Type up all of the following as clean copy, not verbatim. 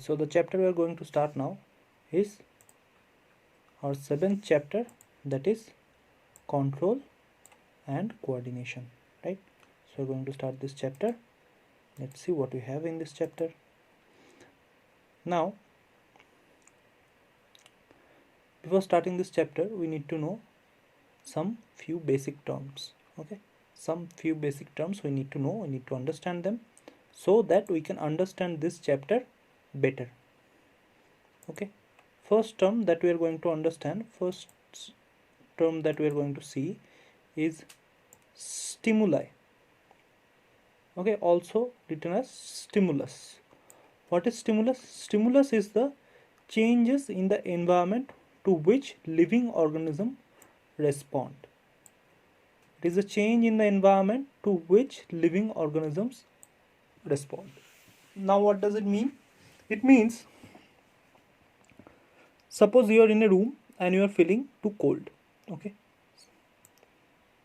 So the chapter we are going to start now is our 7th chapter, that is control and coordination, right? So we're going to start this chapter. Let's see what we have in this chapter. Now, before starting this chapter, we need to know some few basic terms. Okay, some few basic terms we need to know, we need to understand them so that we can understand this chapter better. Okay, first term that we are going to understand, first term that we are going to see is stimuli. Okay, also written as stimulus. What is stimulus? Stimulus is the changes in the environment to which living organisms respond. It is a change in the environment to which living organisms respond. Now what does it mean? It means, suppose you are in a room and you are feeling too cold. Okay,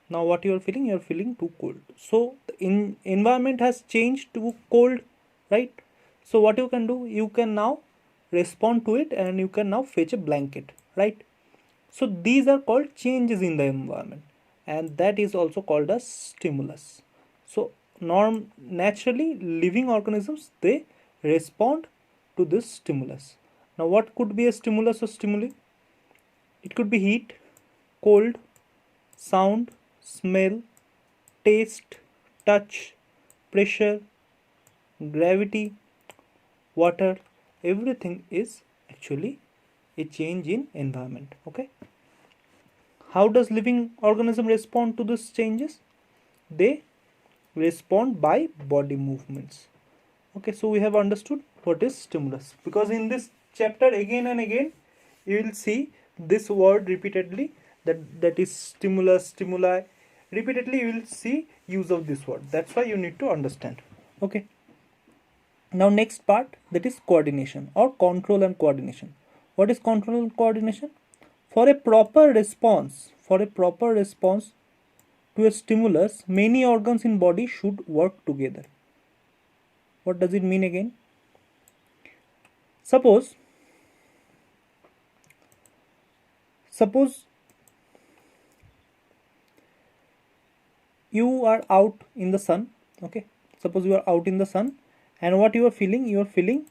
now what you are feeling? You are feeling too cold. So the environment has changed to cold, right? So what you can do? You can now respond to it and you can now fetch a blanket, right? So these are called changes in the environment, and that is also called as stimulus. So naturally living organisms, they respond to this stimulus. Now what could be a stimulus or stimuli? It could be heat, cold, sound, smell, taste, touch, pressure, gravity, water. Everything is actually a change in environment. Okay, how does living organism respond to these changes? They respond by body movements. Okay, so we have understood what is stimulus, because in this chapter again and again you will see this word repeatedly, that is stimulus, stimuli. Repeatedly you will see use of this word. That's why you need to understand. Okay, now next part, that is coordination or control and coordination. What is control and coordination? For a proper response to a stimulus, many organs in body should work together. What does it mean again? Suppose you are out in the sun. Okay, suppose you are out in the sun, and what you are feeling? You are feeling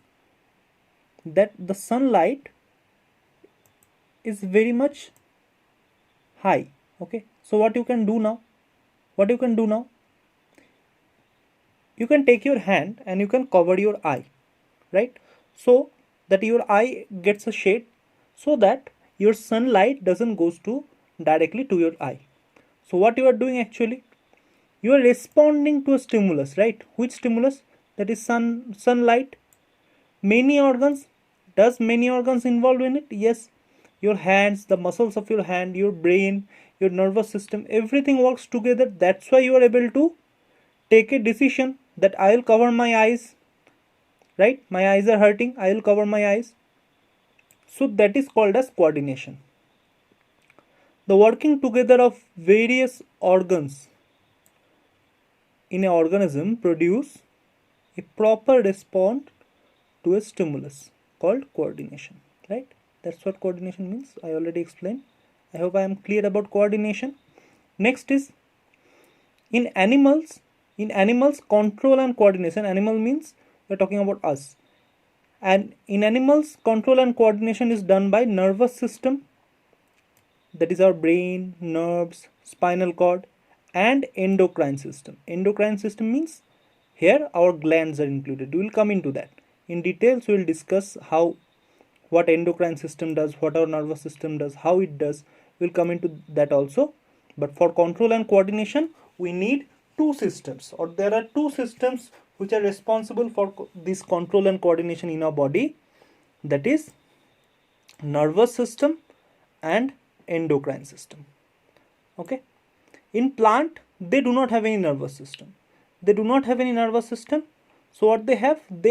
that the sunlight is very much high. Okay, so what you can do now? You can take your hand and you can cover your eye, right? So that your eye gets a shade, so that your sunlight doesn't goes to directly to your eye. So what you are doing actually? You are responding to a stimulus, right? Which stimulus? That is sunlight. Many organs. Does many organs involved in it? Yes. Your hands, the muscles of your hand, your brain, your nervous system, everything works together. That's why you are able to take a decision that I will cover my eyes, right? My eyes are hurting, I will cover my eyes. So that is called as coordination. The working together of various organs in an organism produce a proper response to a stimulus called coordination, right? That's what coordination means. I already explained. I hope I am clear about coordination. Next is in animals, control and coordination. Animal means we are talking about us. And in animals, control and coordination is done by nervous system, that is our brain, nerves, spinal cord, and endocrine system. Endocrine system means here our glands are included. We will come into that. In details we will discuss what endocrine system does, what our nervous system does, how it does. We will come into that also. But for control and coordination, we need two systems, or there are two systems which are responsible for this control and coordination in our body. That is nervous system and endocrine system. Okay, in plant they do not have any nervous system. So what they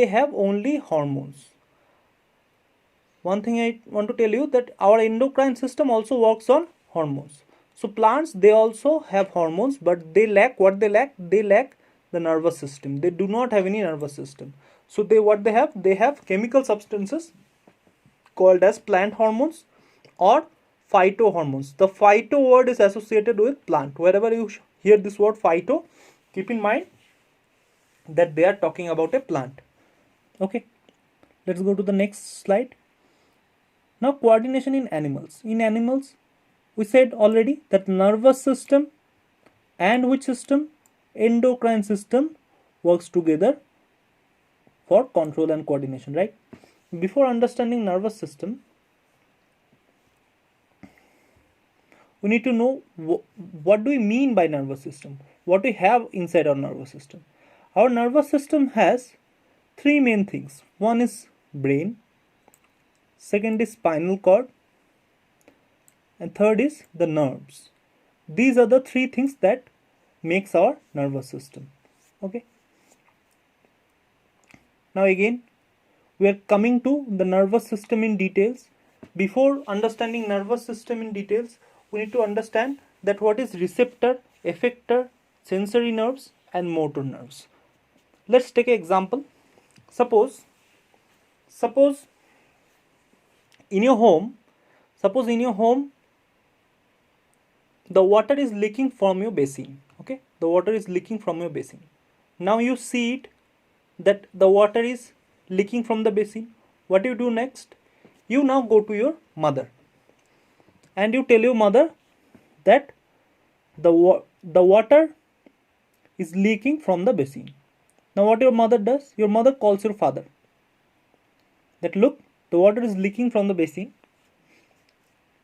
have only hormones. One thing I want to tell you, that our endocrine system also works on hormones. So plants, they also have hormones, but they lack what? They lack the nervous system. They do not have any nervous system. So they have chemical substances called as plant hormones or phytohormones. The phyto word is associated with plant. Wherever you hear this word phyto, keep in mind that they are talking about a plant. Okay, let's go to the next slide. Now, coordination in animals. In animals, we said already that nervous system and which system? Endocrine system works together for control and coordination, right? Before understanding nervous system, we need to know what do we mean by nervous system? What we have inside our nervous system? Our nervous system has three main things. One is brain, second is spinal cord, and third is the nerves. These are the three things that makes our nervous system. Okay. Now again, we are coming to the nervous system in details. Before understanding nervous system in details, we need to understand that what is receptor, effector, sensory nerves and motor nerves. Let's take an example. Suppose in your home, the water is leaking from your basin. Okay, the water is leaking from your basin. Now you see it that the water is leaking from the basin. What do you do next? You now go to your mother and you tell your mother that the water is leaking from the basin. Now what your mother does? Your mother calls your father that look, the water is leaking from the basin.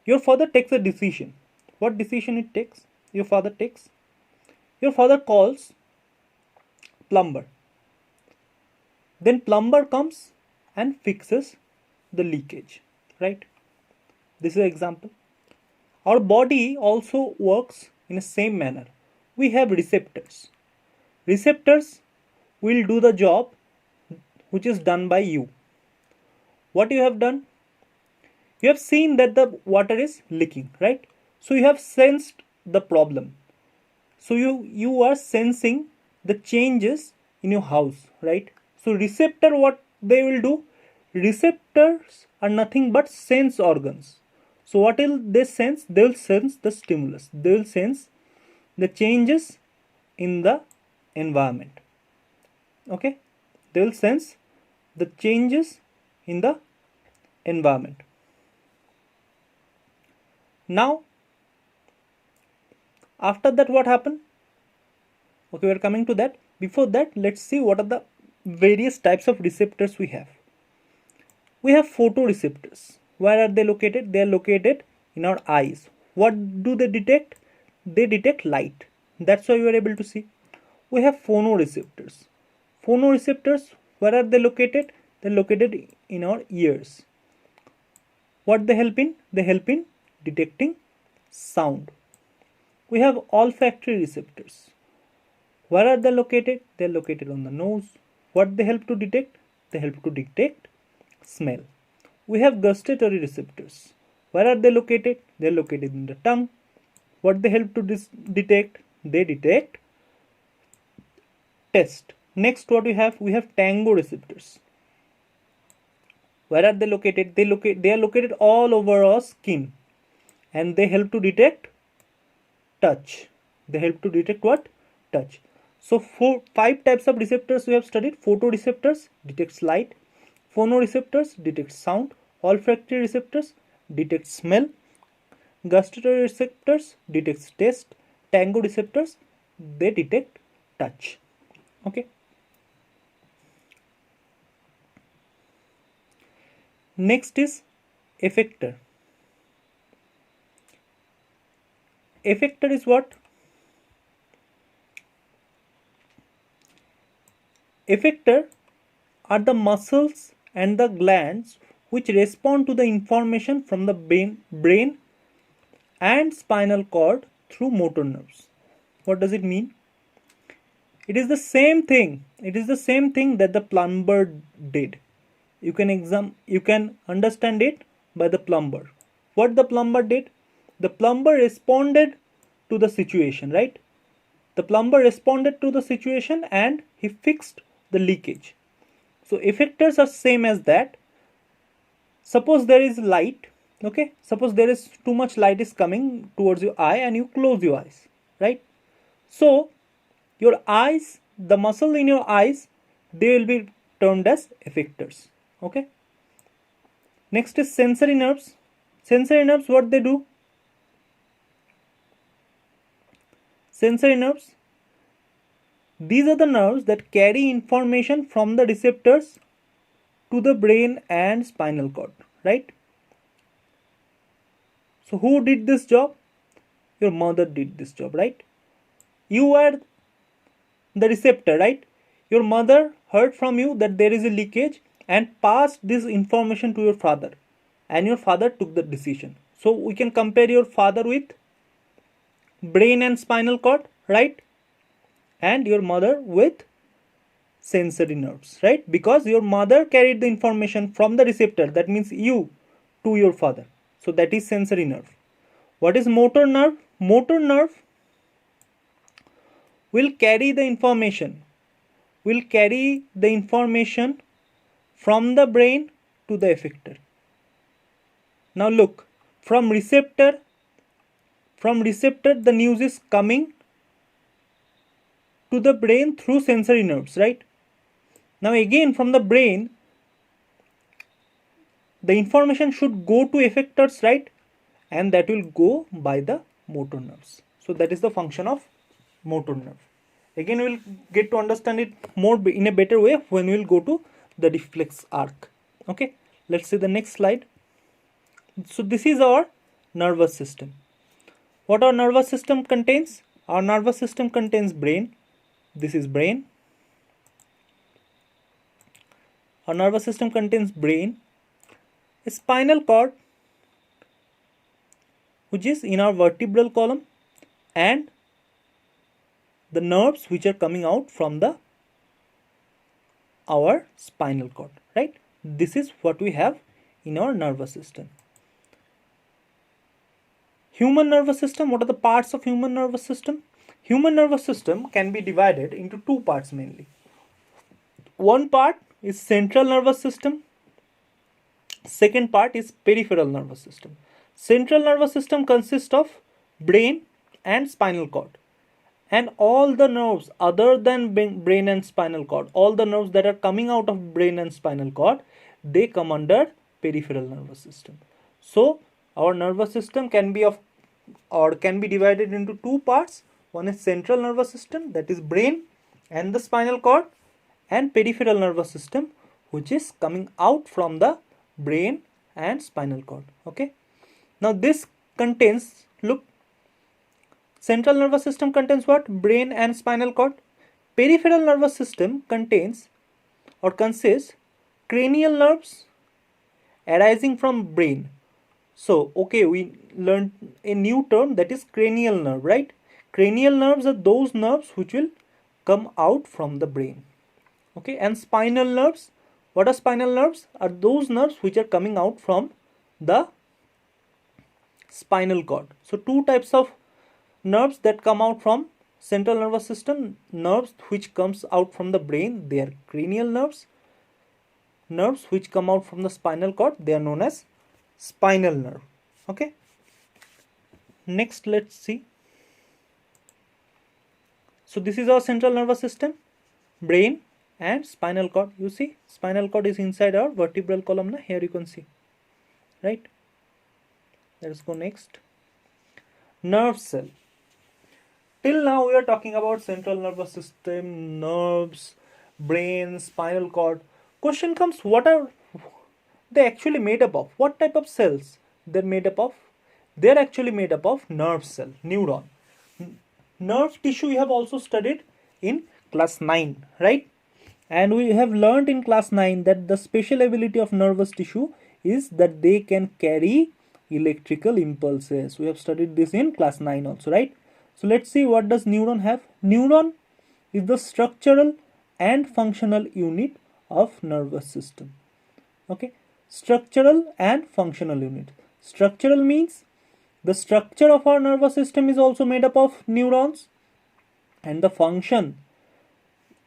Your father takes a decision. What decision it takes? Your father calls plumber. Then plumber comes and fixes the leakage, right? This is an example. Our body also works in the same manner. We have receptors. Receptors will do the job which is done by you. What you have done? You have seen that the water is leaking, right? So you have sensed the problem. So you are sensing the changes in your house, right? So receptor, what they will do? Receptors are nothing but sense organs. So what will they sense? They will sense the stimulus. They will sense the changes in the environment. Okay? They will sense the changes in the environment. Now, after that what happened? Okay, we are coming to that. Before that, let's see what are the various types of receptors we have. We have photoreceptors. Where are they located? They are located in our eyes. What do they detect? They detect light. That's why we are able to see. We have phonoreceptors. Phonoreceptors, where are they located? They are located in our ears. What they help in? They help in detecting sound. We have olfactory receptors. Where are they located? They are located on the nose. What they help to detect? They help to detect smell. We have gustatory receptors. Where are they located? They are located in the tongue. What they help to detect? They detect taste. Next, what we have? We have tango receptors. Where are they located? They are located all over our skin, and they help to detect touch. They help to detect what? Touch. So five types of receptors we have studied. Photoreceptors detects light, phonoreceptors detect sound, olfactory receptors detect smell, gustatory receptors detects taste, tango receptors they detect touch. Okay. Next is effector. Effector is what? Effector are the muscles and the glands which respond to the information from the brain and spinal cord through motor nerves. What does it mean? It is the same thing. It is the same thing that the plumber did. You can understand it by the plumber. What the plumber did? The plumber responded to the situation, right? The plumber responded to the situation and he fixed the leakage. So effectors are same as that. Suppose there is light, okay, suppose there is too much light is coming towards your eye and you close your eyes, right? So your eyes, the muscle in your eyes, they will be termed as effectors. Okay. Next is sensory nerves. Sensory nerves, what they do? Sensory nerves, these are the nerves that carry information from the receptors to the brain and spinal cord, right? So who did this job? Your mother did this job, right? You are the receptor, right? Your mother heard from you that there is a leakage and passed this information to your father, and your father took the decision. So we can compare your father with brain and spinal cord, right? And your mother with sensory nerves, right? Because your mother carried the information from the receptor, that means you, to your father. So that is sensory nerve. What is motor nerve? Motor nerve will carry the information from the brain to the effector. Now look, from receptor the news is coming to the brain through sensory nerves, right? Now again from the brain the information should go to effectors, right? And that will go by the motor nerves. So that is the function of motor nerve. Again we will get to understand it more in a better way when we will go to the reflex arc. Okay, let's see the next slide. So this is our nervous system. What our nervous system contains? Our nervous system contains brain. This is brain. Our nervous system contains brain, a spinal cord which is in our vertebral column, and the nerves which are coming out from our spinal cord, right? This is what we have in our nervous system. Human nervous system, what are the parts of human nervous system? Human nervous system can be divided into two parts mainly. One part is central nervous system. Second part is peripheral nervous system. Central nervous system consists of brain and spinal cord. And all the nerves other than brain and spinal cord, all the nerves that are coming out of brain and spinal cord, they come under peripheral nervous system. So our nervous system can be divided into two parts. One is central nervous system, that is brain and the spinal cord, and peripheral nervous system, which is coming out from the brain and spinal cord. Okay. Now this contains, look, central nervous system contains what? Brain and spinal cord. Peripheral nervous system contains or consists cranial nerves arising from brain. So, okay, we learned a new term, that is cranial nerve, right? Cranial nerves are those nerves which will come out from the brain. Okay, and spinal nerves, what are spinal nerves? Are those nerves which are coming out from the spinal cord. So two types of nerves that come out from central nervous system, nerves which comes out from the brain, they are cranial nerves. Nerves which come out from the spinal cord, they are known as spinal nerve. Okay. Next, let's see. So this is our central nervous system, brain and spinal cord. You see, spinal cord is inside our vertebral column. Here you can see, right? Let's go next. Nerve cell. Till now we are talking about central nervous system, nerves, brain, spinal cord. Question comes, what are they actually made up of? What type of cells they're made up of? They're actually made up of nerve cell, neuron. Nerve tissue we have also studied in class 9, right? And we have learned in class 9 that the special ability of nervous tissue is that they can carry electrical impulses. We have studied this in class 9 also, right? So let's see, what does neuron have? Neuron is the structural and functional unit of nervous system. Okay, structural and functional unit. Structural means the structure of our nervous system is also made up of neurons, and the function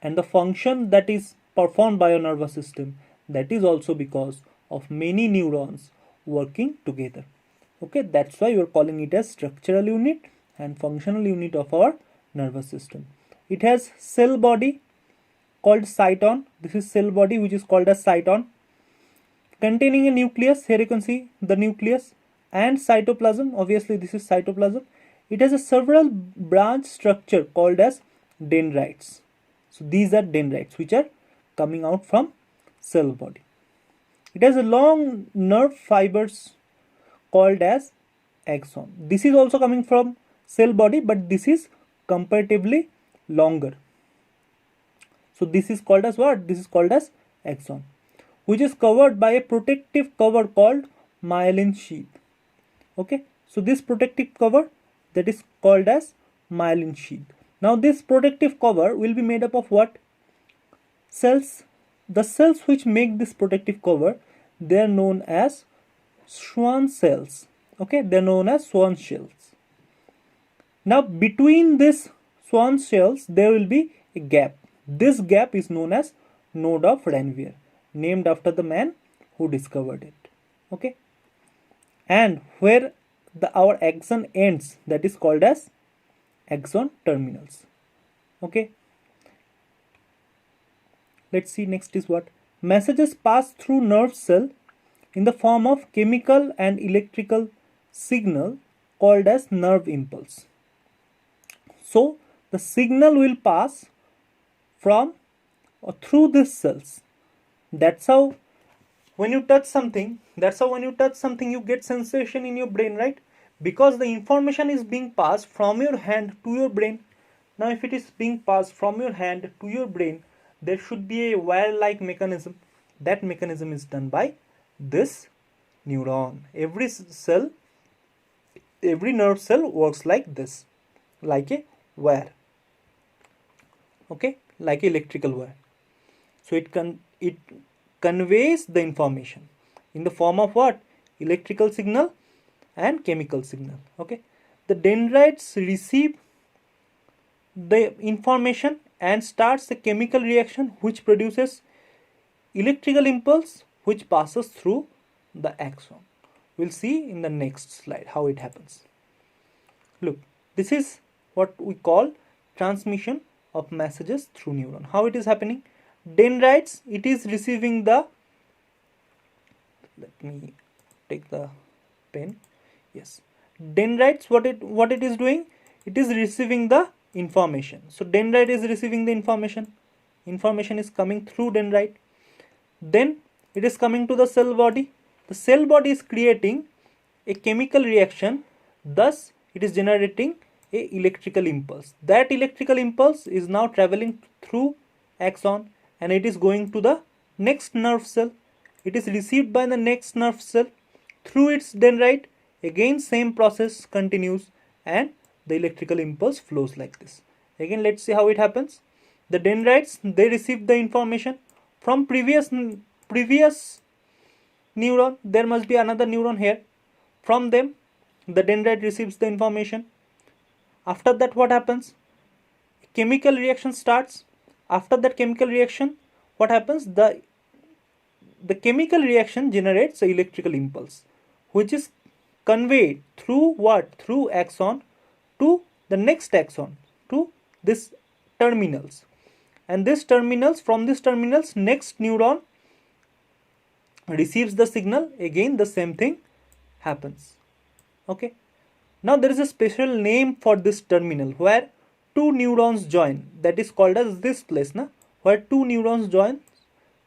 that is performed by your nervous system, that is also because of many neurons working together. Okay, that's why we are calling it as structural unit and functional unit of our nervous system. It has cell body called cyton. This is cell body which is called as cyton, containing a nucleus. Here you can see the nucleus, and cytoplasm. Obviously this is cytoplasm. It has a several branch structure called as dendrites. So these are dendrites which are coming out from cell body. It has a long nerve fibers called as axon. This is also coming from cell body, but this is comparatively longer. So this is called as what? This is called as axon, which is covered by a protective cover called myelin sheath. Okay, so this protective cover, that is called as myelin sheath. Now this protective cover will be made up of what? Cells. The cells which make this protective cover, they are known as Schwann cells. Okay, they are known as Schwann cells. Now between this Schwann cells there will be a gap. This gap is known as node of Ranvier, named after the man who discovered it. Okay, and where our axon ends, that is called as axon terminals. Okay, let's see next is what? Messages pass through nerve cell in the form of chemical and electrical signal called as nerve impulse. So the signal will pass from or through these cells. That's how when you touch something, you get sensation in your brain, right? Because the information is being passed from your hand to your brain. Now if it is being passed from your hand to your brain, there should be a wire-like mechanism. That mechanism is done by this neuron. Every cell, every nerve cell works like this, like a wire. Okay, like electrical wire. So it conveys the information in the form of what? Electrical signal and chemical signal. Okay, the dendrites receive the information and starts a chemical reaction which produces electrical impulse which passes through the axon. We'll see in the next slide how it happens. Look, this is what we call transmission of messages through neuron. How it is happening? Dendrites, it is receiving the, let me take the pen. Yes, dendrites, what it is doing? It is receiving the information. So dendrite is receiving the information. Information is coming through dendrite. Then it is coming to the cell body. The cell body is creating a chemical reaction. Thus it is generating a electrical impulse. That electrical impulse is now traveling through axon and it is going to the next nerve cell. It is received by the next nerve cell through its dendrite. Again same process continues and the electrical impulse flows like this. Again let's see how it happens. The dendrites, they receive the information from previous neuron. There must be another neuron here. From them the dendrite receives the information. After that what happens? Chemical reaction starts. After that chemical reaction, what happens? The chemical reaction generates an electrical impulse which is conveyed through what? Through axon to the next axon, to this terminals. And this terminals, from this terminals, next neuron receives the signal. Again the same thing happens. Okay, now there is a special name for this terminal where two neurons join. That is called as this place, where two neurons join.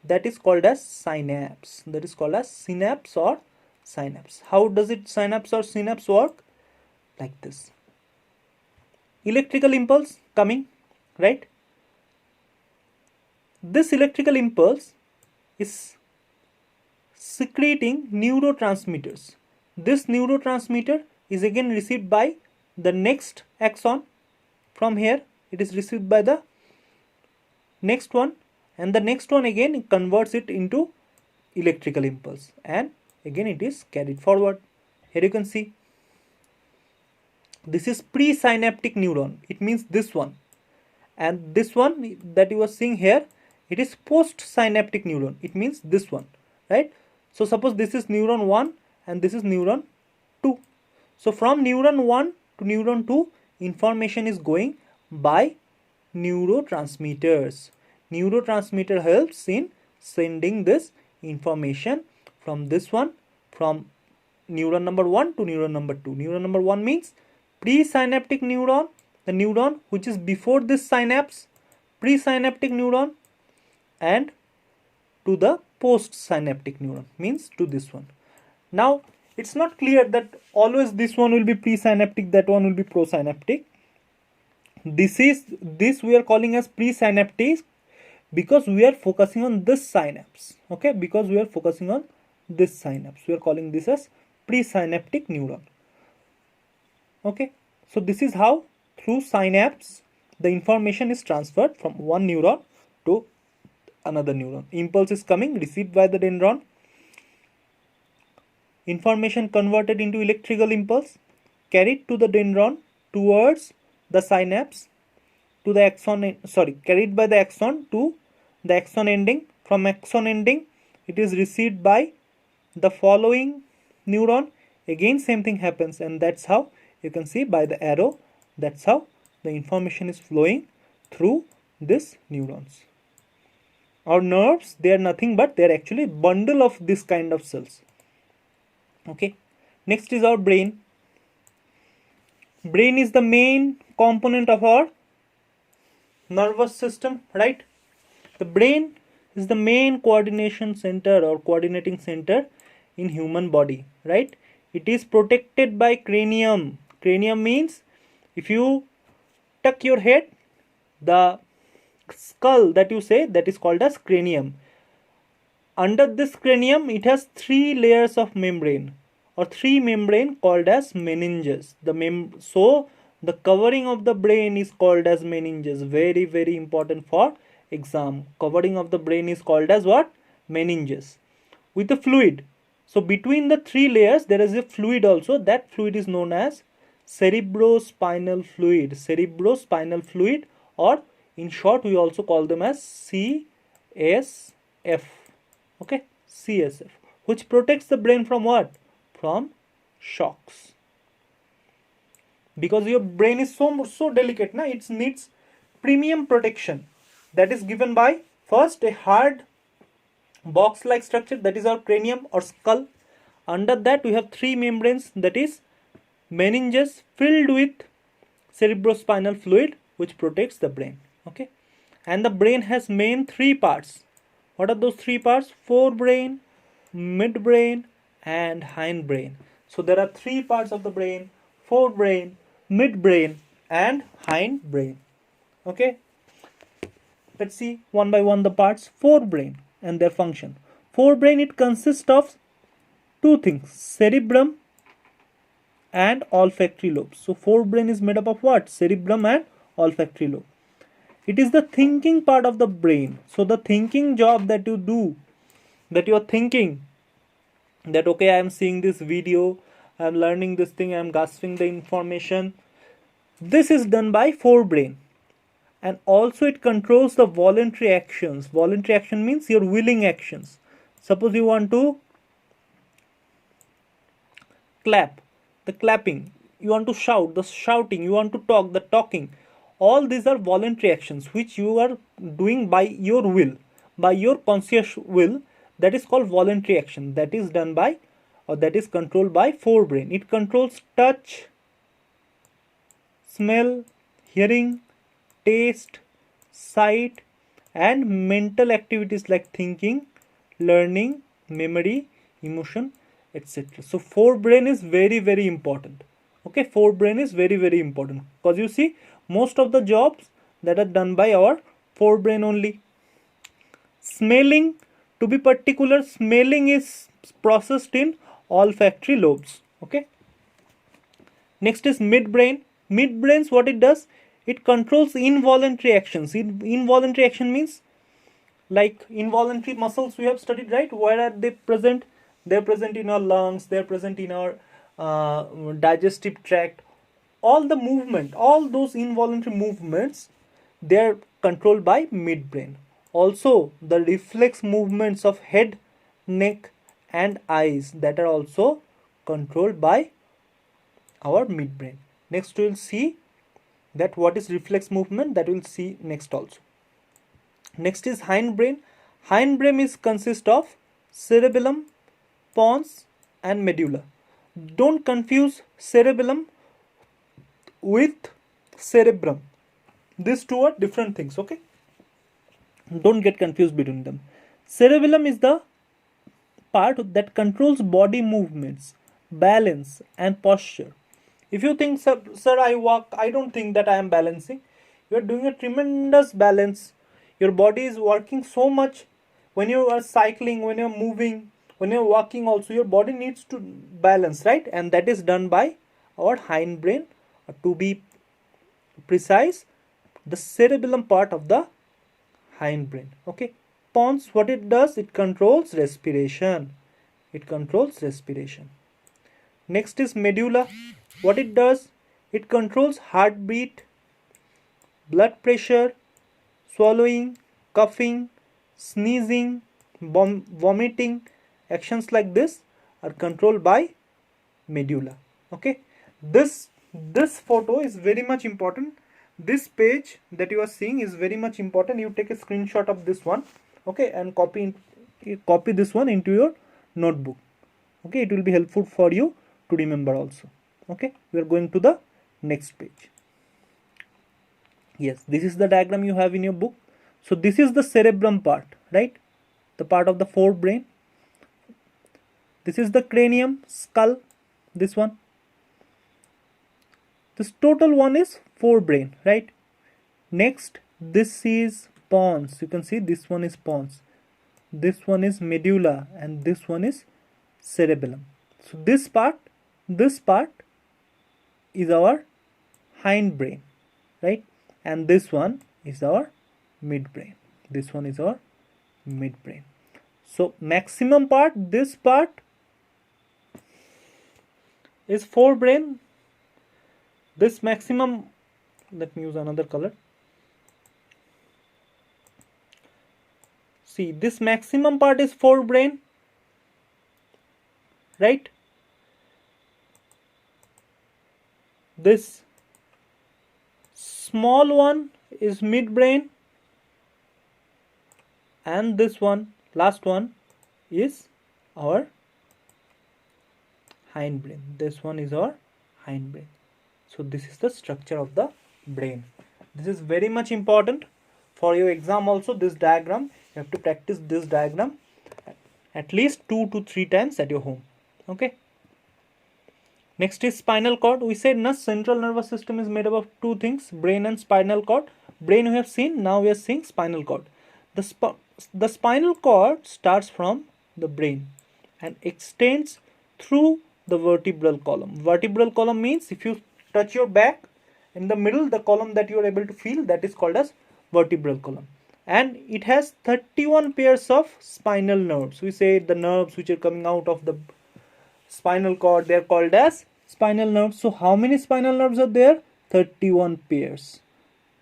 That is called as synapse. That is called as synapse or synapse. How does it synapse or synapse work? Like this. Electrical impulse coming, right? This electrical impulse is secreting neurotransmitters. This neurotransmitter is again received by the next axon. From here it is received by the next one, and the next one again converts it into electrical impulse, and again it is carried forward. Here you can see this is presynaptic neuron. It means this one, and this one that you are seeing here It is post-synaptic neuron. It means this one, right? So suppose this is neuron 1 and this is neuron 2. So from neuron 1 to neuron 2, information is going by neurotransmitters. Neurotransmitter helps in sending this information from this one, from neuron number 1 to neuron number 2. Neuron number 1 means presynaptic neuron, the neuron which is before this synapse, presynaptic neuron, and to the postsynaptic neuron means to this one. Now it's not clear that always this one will be presynaptic, that one will be prosynaptic. This we are calling as presynaptic because we are focusing on this synapse. Okay, because we are focusing on this synapse, we are calling this as presynaptic neuron. Okay, so this is how through synapse the information is transferred from one neuron to another neuron. Impulse is coming, received by the dendron, information converted into electrical impulse, carried to the dendron towards the synapse, to the axon, carried by the axon to the axon ending. From axon ending it is received by the following neuron. Again same thing happens, and that's how you can see by the arrow, that's how the information is flowing through these neurons. Our nerves, they are nothing but they are actually bundle of this kind of cells. Okay, next is our brain. Brain is the main component of our nervous system, right? The brain is the main coordination center or coordinating center in human body, right? It is protected by cranium. Cranium means if you tuck your head, the skull that you say, that is called as cranium. Under this cranium it has 3 layers of membrane, or 3 membrane called as meninges. So the covering of the brain is called as meninges. Very, very important for exam. Covering of the brain is called as what? Meninges. With the fluid. So between the 3 layers there is a fluid also. That fluid is known as cerebrospinal fluid. Cerebrospinal fluid, or in short we also call them as CSF. Okay, CSF, which protects the brain from what? From shocks. Because your brain is so delicate, na, it needs premium protection. That is given by first a hard box like structure, that is our cranium or skull. Under that we have 3 membranes, that is meninges filled with cerebrospinal fluid, which protects the brain. Okay, and the brain has main 3 parts. What are those 3 parts? Forebrain, midbrain, and hindbrain. So there are 3 parts of the brain: forebrain, midbrain, and hindbrain. Okay, let's see one by one the parts. Forebrain and their function. Forebrain, it consists of 2 things: cerebrum and olfactory lobes. So forebrain is made up of what? Cerebrum and olfactory lobe. It is the thinking part of the brain. So the thinking job that you do, that you are thinking that okay, I am seeing this video, I am learning this thing, I am grasping the information, this is done by forebrain. And also it controls the voluntary actions. Voluntary action means your willing actions. Suppose you want to clap, the clapping. You want to shout, the shouting. You want to talk, the talking. All these are voluntary actions which you are doing by your will, by your conscious will. That is called voluntary action. That is done by, or that is controlled by forebrain. It controls touch, smell, hearing, taste, sight, and mental activities like thinking, learning, memory, emotion, etc. So forebrain is very, very important. Okay, forebrain is very, very important, because you see most of the jobs that are done by our forebrain only. Smelling, to be particular, smelling is processed in olfactory lobes. Okay, next is midbrain. Midbrains, what it does, it controls involuntary actions. Involuntary action means like involuntary muscles we have studied, right? Where are they present? They are present in our lungs, they are present in our digestive tract. All the movement, all those involuntary movements, they are controlled by midbrain. also the reflex movements of head, neck and eyes that are also controlled by our midbrain. Next we will see that what is reflex movement, that we will see next also. Next is hindbrain. Hindbrain is consist of cerebellum, pons and medulla. Don't confuse cerebellum with cerebrum. These two are different things, okay? Don't get confused between them. Cerebellum is the part that controls body movements, balance and posture. If you think, sir, I walk, I don't think that I am balancing. You are doing a tremendous balance. Your body is working so much. When you are cycling, when you are moving, when you are walking also, your body needs to balance, right? And that is done by our hindbrain. To be precise, the cerebellum part of the hindbrain. Okay. Pons, what it does, it controls respiration. It controls respiration. Next is medulla. What it does, it controls heartbeat, blood pressure, swallowing, coughing, sneezing, vomiting. Actions like this are controlled by medulla. Okay. This photo is very much important. This page that you are seeing is very much important. You take a screenshot of this one, okay, and copy this one into your notebook. Okay, it will be helpful for you to remember also. Okay, we are going to the next page. Yes, this is the diagram you have in your book. So this is the cerebrum part, right? The part of the forebrain. This is the cranium, skull, this one. This total one is forebrain, right? Next, this is pons. You can see this one is pons. This one is medulla and this one is cerebellum. So this part is our hindbrain, right? And this one is our midbrain. This one is our midbrain. So maximum part, this part is forebrain. This maximum, let me use another color. See, this maximum part is forebrain, right? This small one is midbrain, and this one, last one, is our hindbrain. This one is our hindbrain. So this is the structure of the brain. This is very much important for your exam also. This diagram, you have to practice this diagram at least 2 to 3 times at your home. Okay. Next is spinal cord. We said central nervous system is made up of two things, brain and spinal cord. Brain we have seen, now we are seeing spinal cord. The spinal cord starts from the brain and extends through the vertebral column. Vertebral column means if you touch your back, in the middle, the column that you are able to feel, that is called as vertebral column. And it has 31 pairs of spinal nerves. We say the nerves which are coming out of the spinal cord, they are called as spinal nerves. So how many spinal nerves are there? 31 pairs.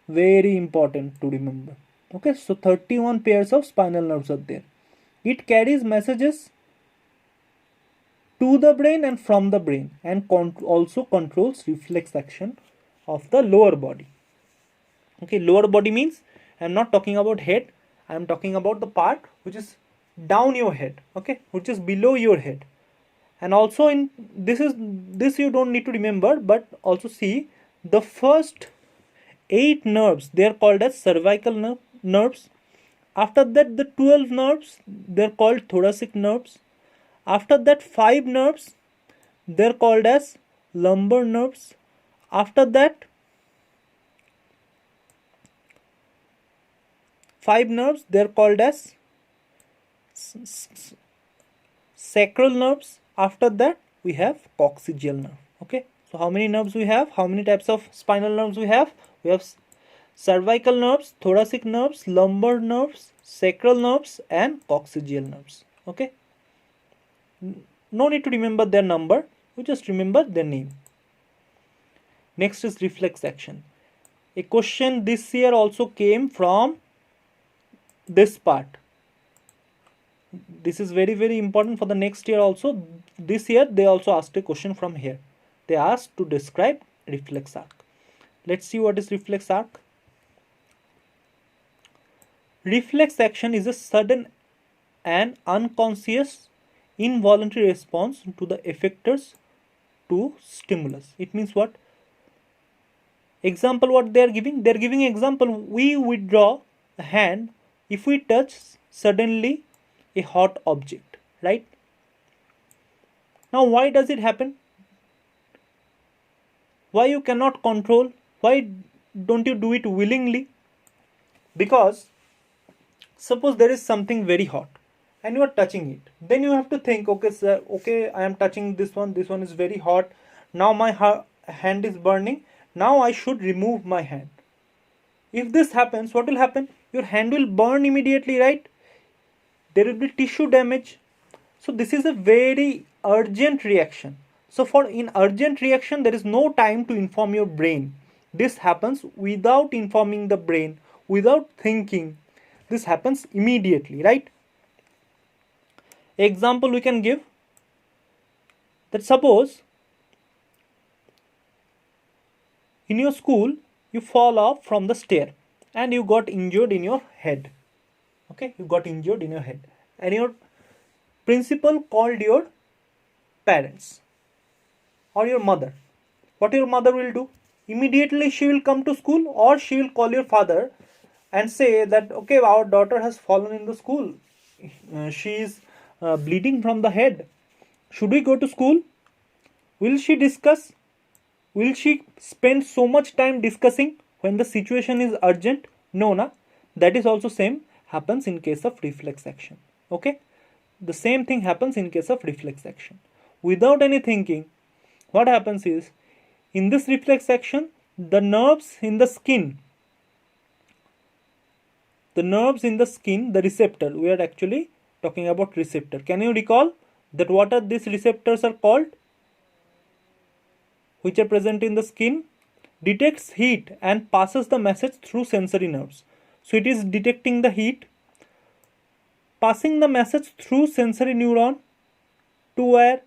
Very important to remember. Okay, so 31 pairs of spinal nerves are there. It carries messages to the brain and from the brain, and also controls reflex action of the lower body. Okay, lower body means I am not talking about head, I am talking about the part which is down your head, okay, which is below your head. And also in this you don't need to remember, but also see the first 8 nerves, they are called as cervical nerves. After that, the 12 nerves, they are called thoracic nerves. After that, 5 nerves, they are called as lumbar nerves. After that, 5 nerves, they are called as sacral nerves. After that, we have coccygeal nerve. Okay, so how many nerves we have? How many types of spinal nerves we have? We have cervical nerves, thoracic nerves, lumbar nerves, sacral nerves and coccygeal nerves. Okay, no need to remember their number, you just remember their name. Next is reflex action. A question this year also came from this part. This is very very important for the next year also. This year they also asked a question from here. They asked to describe reflex arc. Let's see what is reflex arc. Reflex action is a sudden and unconscious involuntary response to the effectors to stimulus. It means what? Example what they are giving? They are giving example. We withdraw a hand if we touch suddenly a hot object, right? Now why does it happen? Why you cannot control? Why don't you do it willingly? Because suppose there is something very hot and you are touching it, then you have to think, okay sir, okay, I am touching this one is very hot, now my hand is burning, now I should remove my hand. If this happens, what will happen? Your hand will burn immediately, right? There will be tissue damage. So this is a very urgent reaction. So for in urgent reaction, there is no time to inform your brain. This happens without informing the brain, without thinking. This happens immediately, right? Example we can give that suppose in your school you fall off from the stair and you got injured in your head. Okay, you got injured in your head and your principal called your parents or your mother. What your mother will do? Immediately she will come to school, or she will call your father and say that okay, our daughter has fallen in the school, she is bleeding from the head, should we go to school? Will she discuss? Will she spend so much time discussing when the situation is urgent? No, na. That is also same happens in case of reflex action. Okay, the same thing happens in case of reflex action. Without any thinking, what happens is, in this reflex action, the nerves in the skin, the receptor, we are actually talking about receptor. Can you recall that what are these receptors are called, which are present in the skin? Detects heat and passes the message through sensory nerves. So it is detecting the heat, passing the message through sensory neuron to where?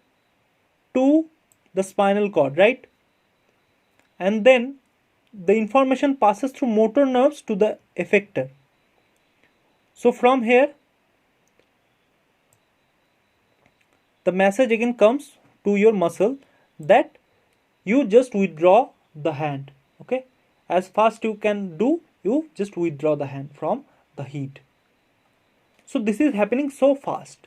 To the spinal cord, right? And then the information passes through motor nerves to the effector. So from here, the message again comes to your muscle that you just withdraw the hand. Okay, as fast you can do, you just withdraw the hand from the heat. So this is happening so fast.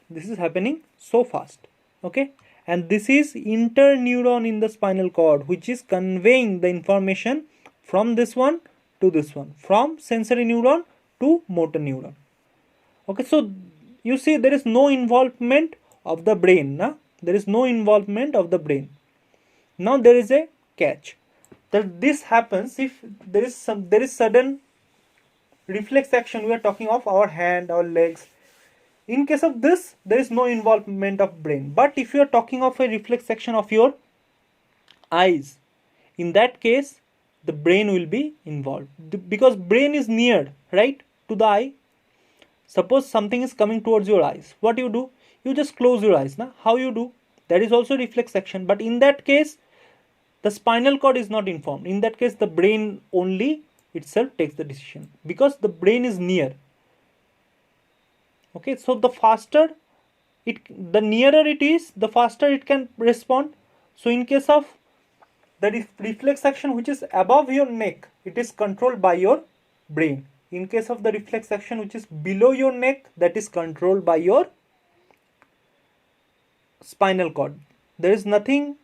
Okay, and this is interneuron in the spinal cord, which is conveying the information from this one to this one, from sensory neuron to motor neuron. Okay, so you see there is no involvement of the brain. There is no involvement of the brain. Now there is a catch, that this happens if there is sudden reflex action. We are talking of our hand, our legs. In case of this, there is no involvement of brain. But if you are talking of a reflex action of your eyes, in that case the brain will be involved, because brain is near, right, to the eye. Suppose something is coming towards your eyes, what you do? You just close your eyes. How you do? That is also reflex action. But in that case, the spinal cord is not informed. In that case, the brain only itself takes the decision, because the brain is near. Okay, so the nearer it is, the faster it can respond. So in case of the reflex action which is above your neck, it is controlled by your brain. In case of the reflex action which is below your neck, that is controlled by your spinal cord. There is nothing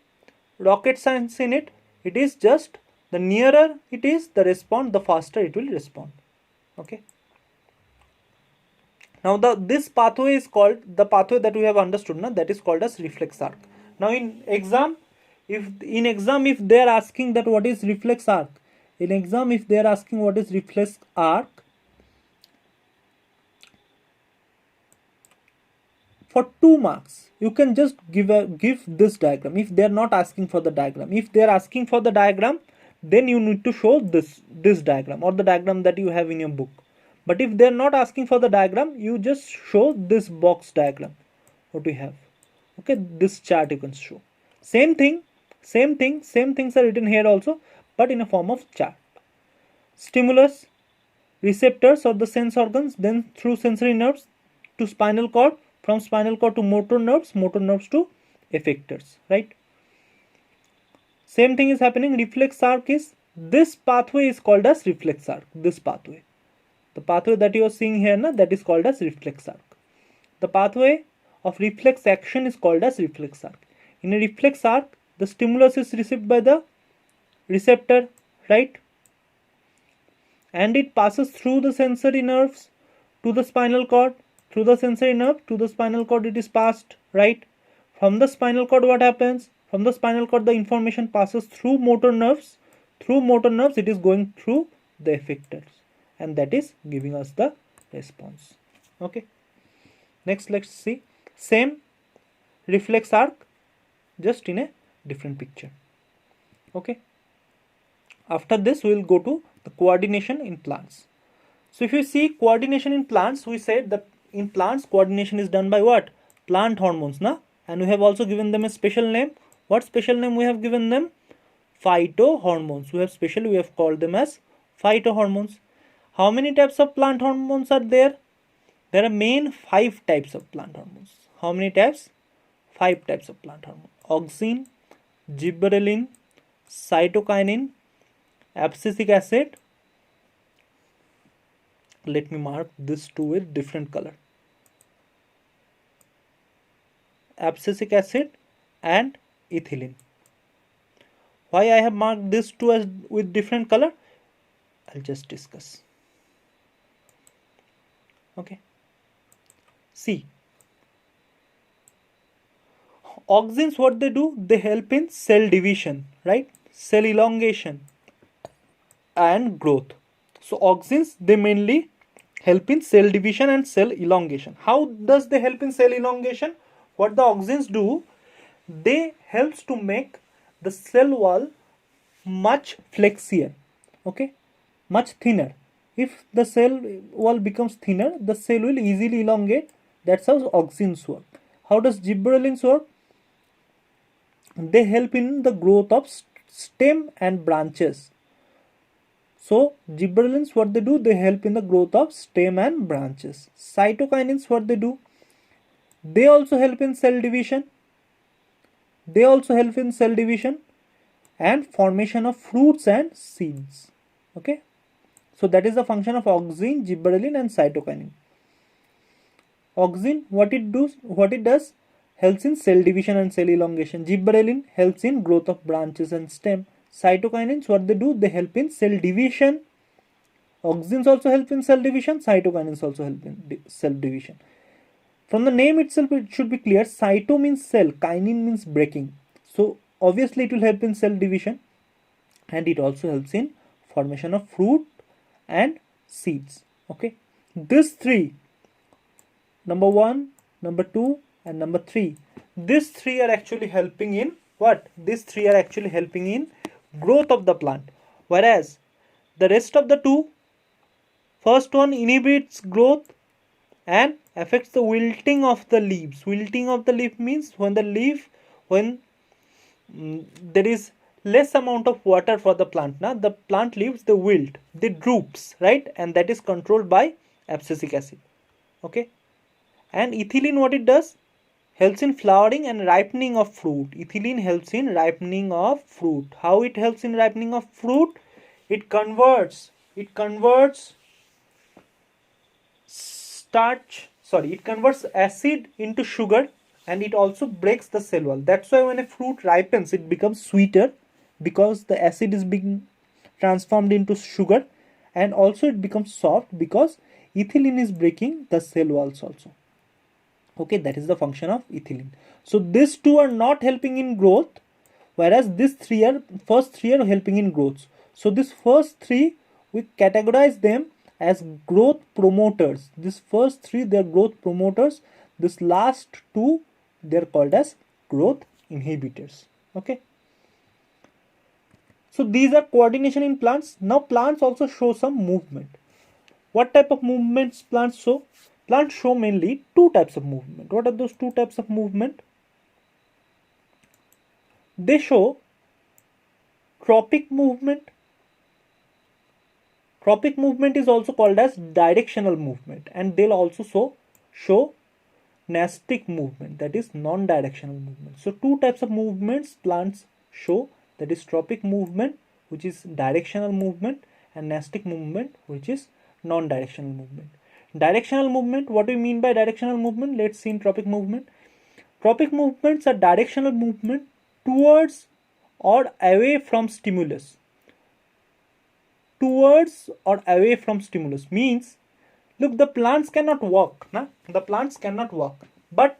rocket science in it. It is just the nearer it is, the faster it will respond. Okay. Now this pathway is called, the pathway that we have understood, that is called as reflex arc. Now in exam, if they are asking that what is reflex arc, for 2 marks, you can just give this diagram. If they are not asking for the diagram, if they are asking for the diagram, then you need to show this diagram, or the diagram that you have in your book. But if they're not asking for the diagram, you just show this box diagram what we have. Okay, this chart you can show. Same thing, same things are written here also, but in a form of chart. Stimulus, receptors or the sense organs, then through sensory nerves to spinal cord, from spinal cord to motor nerves to effectors, right? Same thing is happening. Reflex arc is, this pathway is called as reflex arc. This pathway, the pathway that you are seeing here now, that is called as reflex arc. The pathway of reflex action is called as reflex arc. In a reflex arc, the stimulus is received by the receptor, right? And it passes through the sensory nerves to the spinal cord. Through the sensory nerve to the spinal cord it is passed, right? From the spinal cord what happens? From the spinal cord the information passes through motor nerves. Through motor nerves it is going through the effectors, and that is giving us the response. Okay. Next, let's see same reflex arc, just in a different picture. Okay. After this we will go to the coordination in plants. So if you see coordination in plants, we said that in plants coordination is done by what? Plant hormones, na? And we have also given them a special name. What special name we have given them? Phytohormones. We have called them as phytohormones. How many types of plant hormones are there? There are main 5 types of plant hormones. How many types? 5 types of plant hormone. Auxin, gibberellin, cytokinin, abscisic acid. Let me mark this two with different color. Abscisic acid and ethylene. Why I have marked this two as with different color? I'll just discuss. Okay. See, auxins, what they do? They help in cell division, right? Cell elongation and growth. So auxins, they mainly help in cell division and cell elongation. How does they help in cell elongation? What the auxins do? They helps to make the cell wall much flexier, okay, much thinner. If the cell wall becomes thinner, the cell will easily elongate. That's how auxins work. How does gibberellins work? They help in the growth of stem and branches. So gibberellins, what they do? They help in the growth of stem and branches. Cytokinins, what they do? They also help in cell division. And formation of fruits and seeds. Okay. So that is the function of auxin, gibberellin and cytokinin. Auxin, what it does? Helps in cell division and cell elongation. Gibberellin helps in growth of branches and stem. Cytokinins, what they do? They help in cell division. Auxins also help in cell division. Cytokinins also help in cell division. From the name itself, it should be clear. Cyto means cell, kinin means breaking. So obviously it will help in cell division, and it also helps in formation of fruit and seeds. Okay. These 3, number 1, number 2 and number 3, these 3 are actually helping in what? These 3 are actually helping in growth of the plant. Whereas the rest of the 2, first one inhibits growth and affects the wilting of the leaves. Wilting of the leaf means when there is less amount of water for the plant, the plant leaves, they wilt, they droops, right? And that is controlled by abscisic acid. Okay. And ethylene, what it does? Helps in flowering and ripening of fruit. Ethylene helps in ripening of fruit. How it helps in ripening of fruit? It converts acid into sugar, and it also breaks the cell wall. That's why when a fruit ripens, it becomes sweeter, because the acid is being transformed into sugar, and also it becomes soft because ethylene is breaking the cell walls also. Okay, that is the function of ethylene. So these 2 are not helping in growth, whereas first 3 are helping in growth. So this first 3, we categorize them as growth promoters. This first 3, they are growth promoters. This last 2, they are called as growth inhibitors. Okay. So these are coordination in plants. Now plants also show some movement. What type of movements plants show? Plants show mainly two types of movement. What are those two types of movement? They show tropic movement. Tropic movement is also called as directional movement, and they'll also show nastic movement, that is non-directional movement. So two types of movements plants show, that is tropic movement, which is directional movement, and nastic movement, which is non-directional movement. Directional movement, what do you mean by directional movement? Let's see in tropic movement. Tropic movements are directional movement towards or away from stimulus. Towards or away from stimulus means, look, the plants cannot walk. Nah? The plants cannot walk. But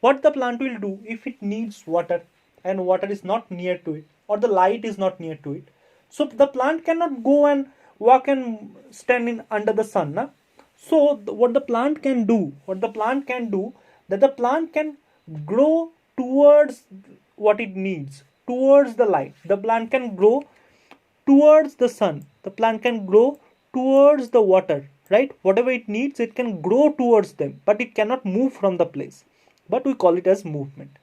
what the plant will do if it needs water and water is not near to it, or the light is not near to it? So the plant cannot go and walk and stand in under the sun. Nah? So what the plant can do, that the plant can grow towards what it needs, towards the light. The plant can grow towards the sun. The plant can grow towards the water, right? Whatever it needs, it can grow towards them, but it cannot move from the place. But we call it as movement.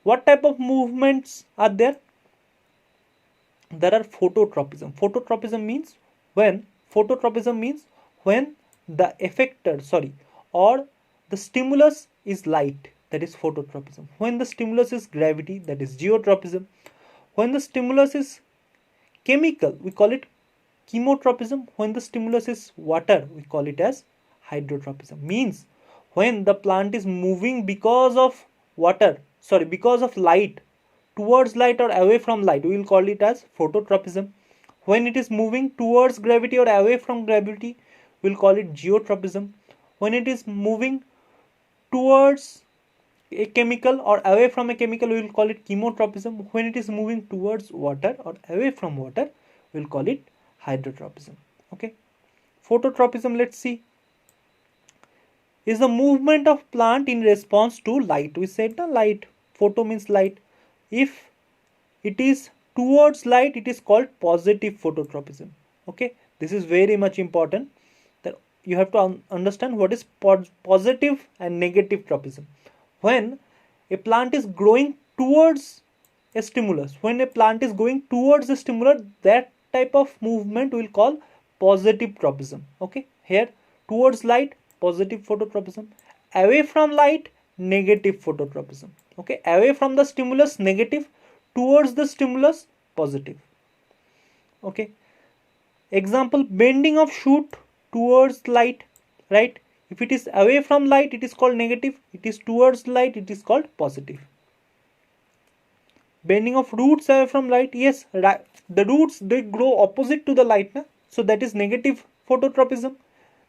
What type of movements are there? There are phototropism. Phototropism means when the effector, or the stimulus is light, that is phototropism. When the stimulus is gravity, that is geotropism. When the stimulus is chemical, we call it chemotropism. When the stimulus is water, we call it as hydrotropism. Means when the plant is moving because of because of light, towards light or away from light, we will call it as phototropism. When it is moving towards gravity or away from gravity, we will call it geotropism. When it is moving towards a chemical or away from a chemical, we will call it chemotropism. When it is moving towards water or away from water, we will call it hydrotropism. Okay. Phototropism, let's see, is the movement of plant in response to light. We said the light, photo means light. If it is towards light, it is called positive phototropism. Okay, this is very much important, that you have to understand what is positive and negative tropism. When a plant is growing towards a stimulus, that type of movement we will call positive tropism. Okay, here towards light, positive phototropism. Away from light, negative phototropism. Okay, away from the stimulus, negative. Towards the stimulus, positive. Okay, example, bending of shoot towards light, right? If it is away from light, it is called negative. It is towards light, it is called positive. Bending of roots away from light, yes, the roots, they grow opposite to the light, na? So that is negative phototropism.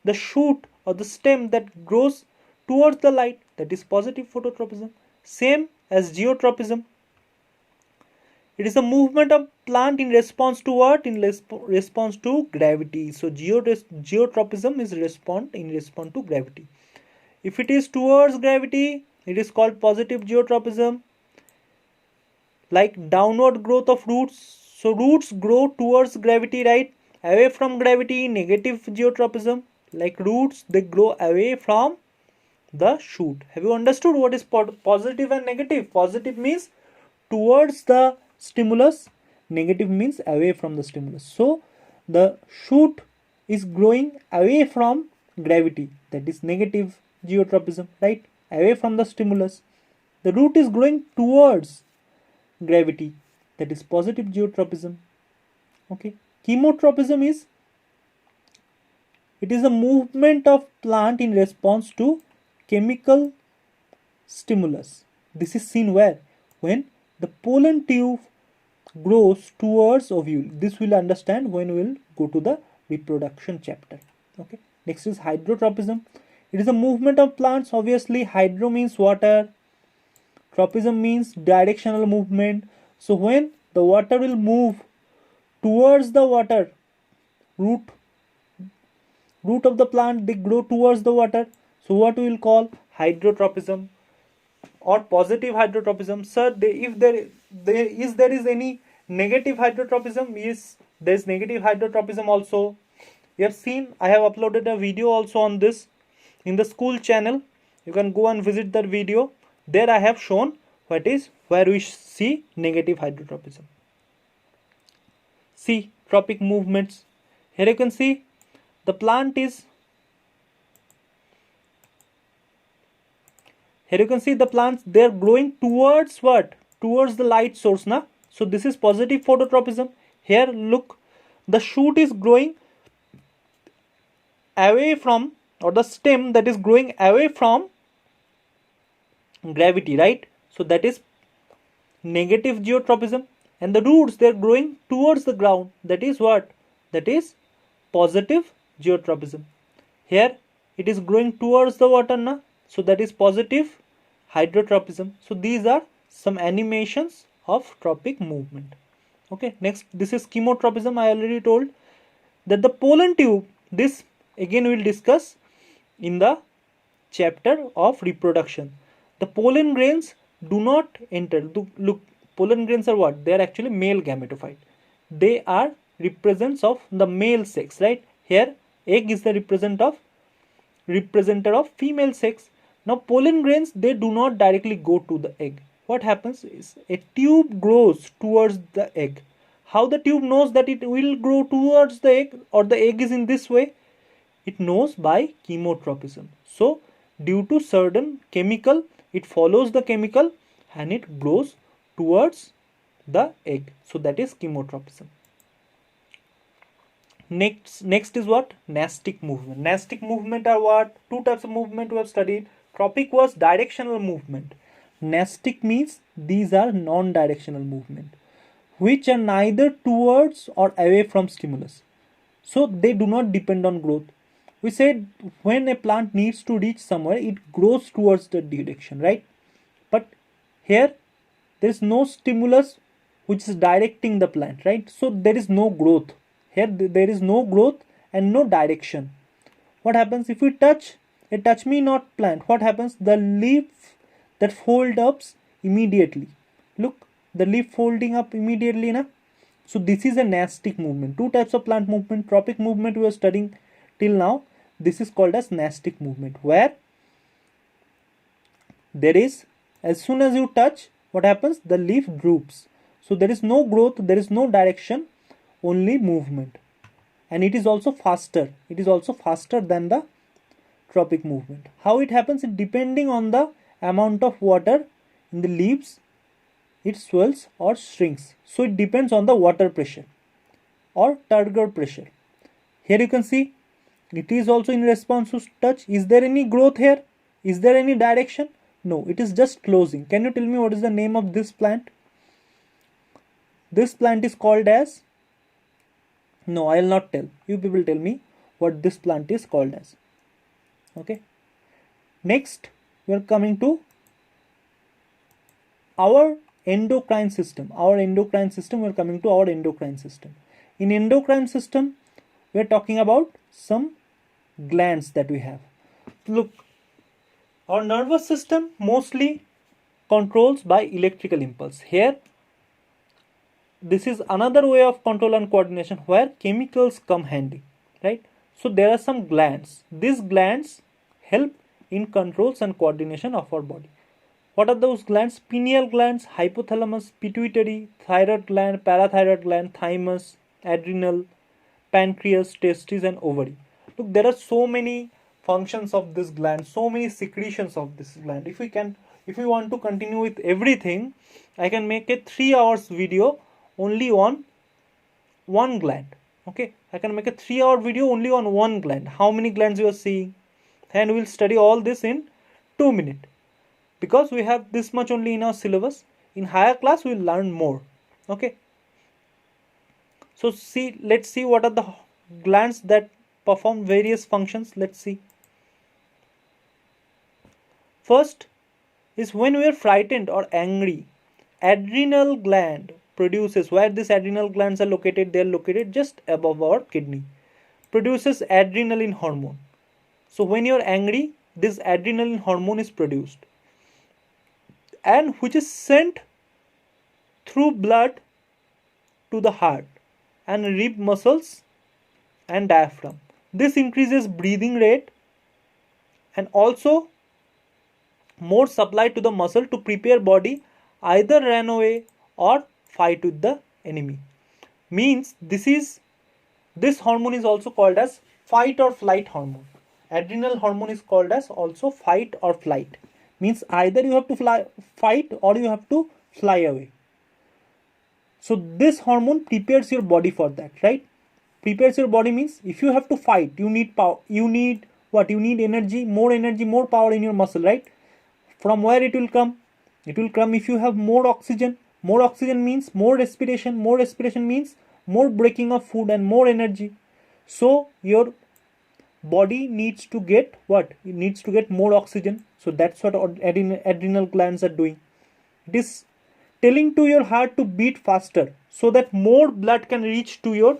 The shoot or the stem that grows towards the light, that is positive phototropism. Same as geotropism. It is a movement of plant in response to what? In response to gravity. So geotropism is in response to gravity. If it is towards gravity, it is called positive geotropism. Like downward growth of roots. So roots grow towards gravity, right? Away from gravity, negative geotropism. Like roots, they grow away from the shoot. Have you understood what is positive and negative? Positive means towards the stimulus, negative means away from the stimulus. So the shoot is growing away from gravity, that is negative geotropism, right? Away from the stimulus. The root is growing towards gravity, that is positive geotropism. Okay, chemotropism is, it is a movement of plant in response to chemical stimulus. This is seen where? When the pollen tube grows towards ovule. This we'll understand when we'll go to the reproduction chapter. Okay. Next is hydrotropism. It is a movement of plants. Obviously, hydro means water. Tropism means directional movement. So when the water will move towards the water, root of the plant, they grow towards the water. So what we will call hydrotropism or positive hydrotropism. Sir, if there is any negative hydrotropism, yes, there is negative hydrotropism also. You have seen I have uploaded a video also on this in the school channel. You can go and visit that video. There I have shown where we see negative hydrotropism. See tropic movements. Here you can see the plant is, here you can see the plants, they are growing towards what? Towards the light source, na? So this is positive phototropism. Here look, the shoot is growing away from, or the stem that is growing away from gravity, right? So that is negative geotropism. And the roots, they are growing towards the ground. That is what? That is positive geotropism. Here it is growing towards the water, na? So that is positive hydrotropism. So these are some animations of tropic movement. Okay, next, this is chemotropism. I already told that the pollen tube, this again we will discuss in the chapter of reproduction. The pollen grains do not enter. Look, pollen grains are what? They are actually male gametophyte. They are represents of the male sex, right? Here egg is the representer of female sex. Now pollen grains, they do not directly go to the egg. What happens is a tube grows towards the egg. How the tube knows that it will grow towards the egg, or the egg is in this way? It knows by chemotropism. So due to certain chemical, it follows the chemical and it grows towards the egg. So that is chemotropism. Next is what? Nastic movement. Nastic movement are what? Two types of movement we have studied. Tropic was directional movement. Nastic means these are non-directional movement, which are neither towards or away from stimulus. So they do not depend on growth. We said when a plant needs to reach somewhere, it grows towards the direction, right? But here there is no stimulus which is directing the plant, right? So there is no growth. Here there is no growth and no direction. What happens if we touch a touch me not plant? What happens? The leaf that fold up immediately. Look, the leaf folding up immediately, na? So this is a nastic movement. Two types of plant movement. Tropic movement we are studying till now. This is called as nastic movement, where there is, as soon as you touch, what happens? The leaf droops. So there is no growth, there is no direction, only movement. And it is also faster. It is also faster than the tropic movement. How it happens? Depending on the amount of water in the leaves, it swells or shrinks. So it depends on the water pressure or turgor pressure. Here you can see it is also in response to touch. Is there any growth here? Is there any direction? No, it is just closing. Can you tell me what is the name of this plant? This plant is called as, no, I will not tell. You people tell me what this plant is called as. Okay. Next, we are coming to our endocrine system. We are coming to our endocrine system. In endocrine system, we are talking about some glands that we have. Look, our nervous system mostly controls by electrical impulse. Here, this is another way of control and coordination where chemicals come handy, right? So there are some glands. These glands help in controls and coordination of our body. What are those glands? Pineal glands, hypothalamus, pituitary, thyroid gland, parathyroid gland, thymus, adrenal, pancreas, testes and ovary. Look, there are so many functions of this gland, so many secretions of this gland. If we want to continue with everything, I can make a 3 hours video only on one gland. Okay, I can make a 3-hour video only on one gland. How many glands you are seeing? And we'll study all this in 2 minutes. Because we have this much only in our syllabus. In higher class, we'll learn more. Okay. So let's see what are the glands that perform various functions. Let's see. First is when we are frightened or angry, adrenal gland produces, where these adrenal glands are located, they are located just above our kidney, produces adrenaline hormone. So when you are angry, this adrenaline hormone is produced, and which is sent through blood to the heart and rib muscles and diaphragm. This increases breathing rate and also more supply to the muscle to prepare body either run away or fight with the enemy. Means this hormone is also called as fight or flight hormone. Adrenal hormone is called as also fight or flight. Means either you have to fight or you have to fly away. So this hormone prepares your body for that, right? Prepares your body means if you have to fight, you need power. You need what? You need energy, more power in your muscle, right? From where it will come? It will come if you have more oxygen. More oxygen means more respiration. More respiration means more breaking of food and more energy. So your body needs to get what? It needs to get more oxygen. So that's what adrenal glands are doing. It is telling to your heart to beat faster so that more blood can reach to your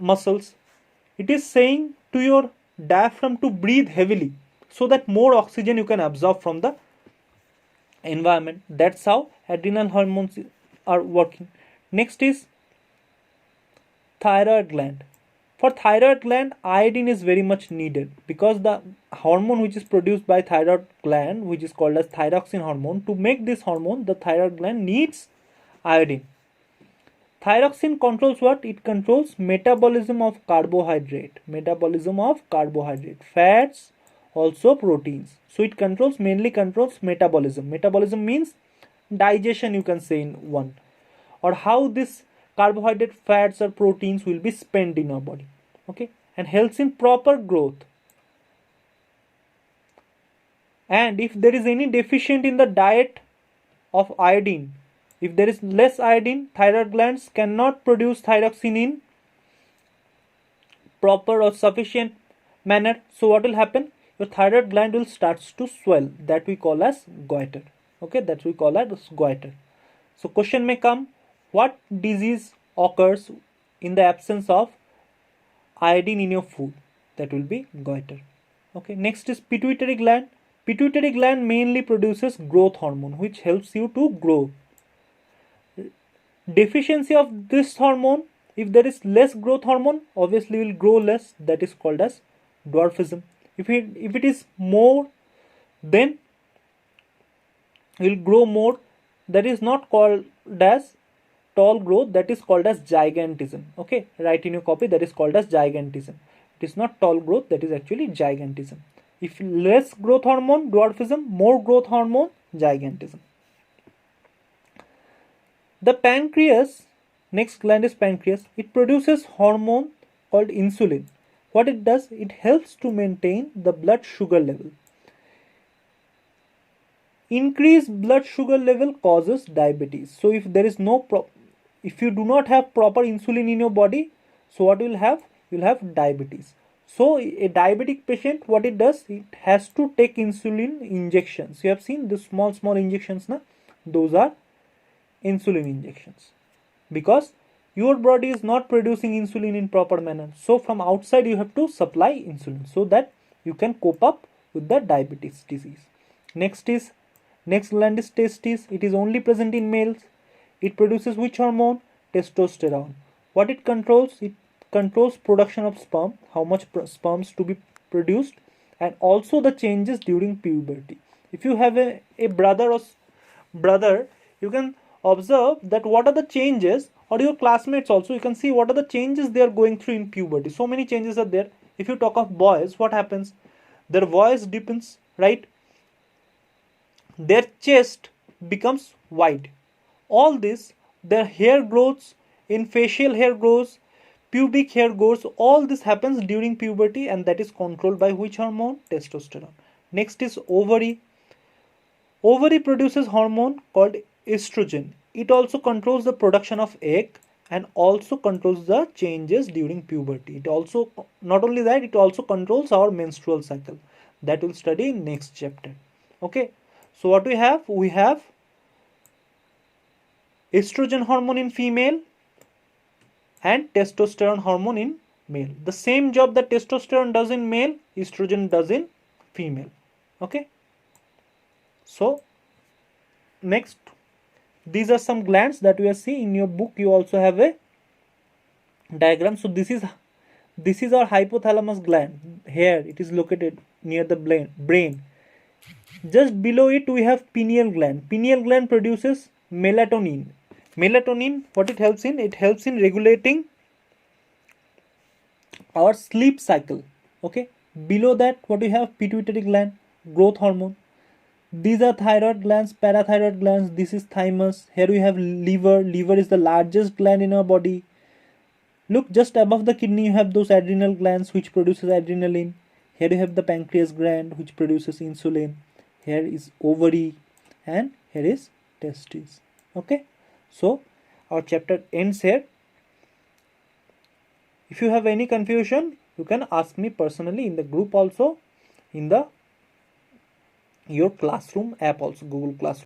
muscles. It is saying to your diaphragm to breathe heavily so that more oxygen you can absorb from the environment. That's how adrenal hormones are working. Next is thyroid gland. For thyroid gland, iodine is very much needed because the hormone which is produced by thyroid gland, which is called as thyroxine hormone, to make this hormone, the thyroid gland needs iodine. Thyroxine controls what? It controls metabolism of carbohydrate. Metabolism of carbohydrate. Fats, also proteins. So it mainly controls metabolism. Metabolism means digestion, you can say in one. Or how this carbohydrate, fats or proteins will be spent in our body. Okay. And helps in proper growth. And if there is any deficient in the diet of iodine, if there is less iodine, thyroid glands cannot produce thyroxine in proper or sufficient manner. So what will happen? Your thyroid gland will start to swell. That we call as goiter. Okay, that we call as goiter. So question may come, what disease occurs in the absence of iodine in your food? That will be goiter. Okay, next is pituitary gland. Pituitary gland mainly produces growth hormone, which helps you to grow. Deficiency of this hormone, if there is less growth hormone, obviously will grow less. That is called as dwarfism. If it is more, then will grow more. That is not called as tall growth. That is called as gigantism. Okay, write in your copy. That is called as gigantism. It is not tall growth. That is actually gigantism. If less growth hormone, dwarfism. More growth hormone, gigantism. The pancreas, next gland is pancreas. It produces hormone called insulin. What it does, it helps to maintain the blood sugar level. Increased blood sugar level causes diabetes. So if there is if you do not have proper insulin in your body, so what you will have? You will have diabetes. So a diabetic patient, what it does, it has to take insulin injections. You have seen the small injections, na? Those are insulin injections, because your body is not producing insulin in proper manner. So from outside you have to supply insulin so that you can cope up with the diabetes disease. Next gland is testis. It is only present in males. It produces which hormone? Testosterone. What it controls? It controls production of sperm, how much sperms to be produced, and also the changes during puberty. If you have a brother, you can observe that what are the changes, or your classmates also, you can see what are the changes they are going through in puberty. So many changes are there. If you talk of boys, what happens? Their voice deepens, right? Their chest becomes wide. All this, their hair grows, in facial hair grows, pubic hair grows. All this happens during puberty, and that is controlled by which hormone? Testosterone. Next is ovary. Ovary produces hormone called estrogen. It also controls the production of egg and also controls the changes during puberty. It also, not only that, it also controls our menstrual cycle. That we'll study in next chapter. Okay. So what we have? We have estrogen hormone in female and testosterone hormone in male. The same job that testosterone does in male, estrogen does in female. Okay. So next, these are some glands that we are seeing in your book. You also have a diagram. So this is This is our hypothalamus gland. Here it is located near the brain. Just below it we have pineal gland. Pineal gland produces melatonin. Melatonin, what it helps in? It helps in regulating our sleep cycle. Okay. Below that, what we have? Pituitary gland, growth hormone. These are thyroid glands, parathyroid glands. This is thymus. Here we have liver. Liver is the largest gland in our body. Look, just above the kidney you have those adrenal glands which produces adrenaline. Here you have the pancreas gland which produces insulin. Here is ovary and here is testes. Okay, so our chapter ends here. If you have any confusion, you can ask me personally in the group also, in the your classroom app also, Google Classroom.